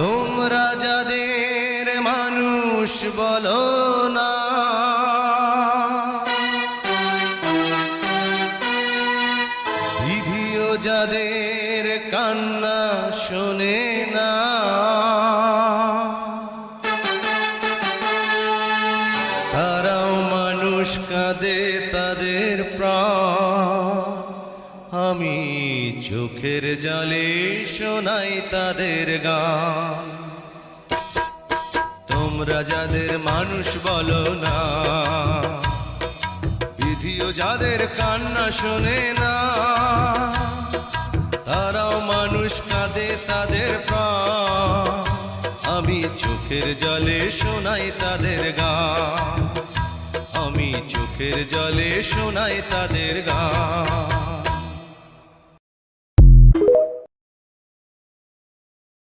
তোমরা যাদের মানুষ বলো না, বিধিও যাদের কান্না শোনে না, তারাও মানুষ কাঁদে তাদের প্রাণ, আমি চোখের জলে শোনাই তাদের গান। তোমরা যাদের মানুষ বলো না, বিধিও যাদের কান্না শোনে না, তারাও মানুষ কাঁদে তাদের প্রাণ, আমি চোখের জলে শোনাই তাদের গান, আমি চোখের জলে শোনাই তাদের গান।